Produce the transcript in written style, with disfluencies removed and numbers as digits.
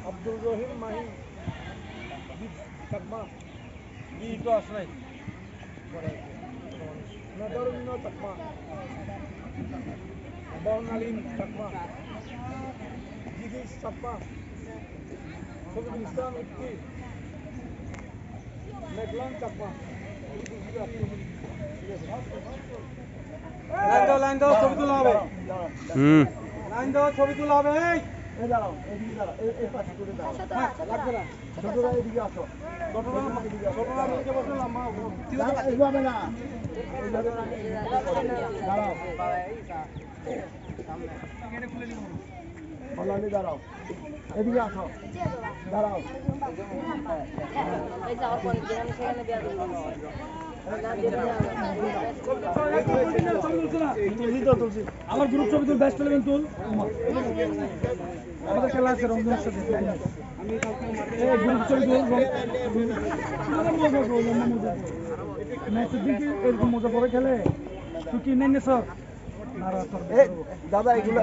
আব্দুল রহিম মাহি চাকমা তো আছে নাই নাদারুন্ন চাকমা বর্ণালীন চাকমা জিগিস চাকমা শফিকুল ইসলাম ইফতি মেঘলান চাকমা লাইন দাও ছবি তোলা হবে লাইন দাও ছবি তোলা হবে দাঁড়াও এদিকে দাঁড়াও এই পাশে করে দাও লাগবে না ছোটরা এদিকে আসো ছোটরা এদিকে বসো লম্বা এইভাবে না দাঁড়াও সামনে দাঁড়াও এদিকে আসো দাঁড়াও আমার গ্রুপ ছবি তুল ব্যাস্ট পেলেন তুল আমাদের খেলা আছে রমজানের সাথে গ্রুপ ছবি তুল ম্যাচের দিকে এরকম মজা করে খেলে তুই কি নেন সব দাদা এগুলো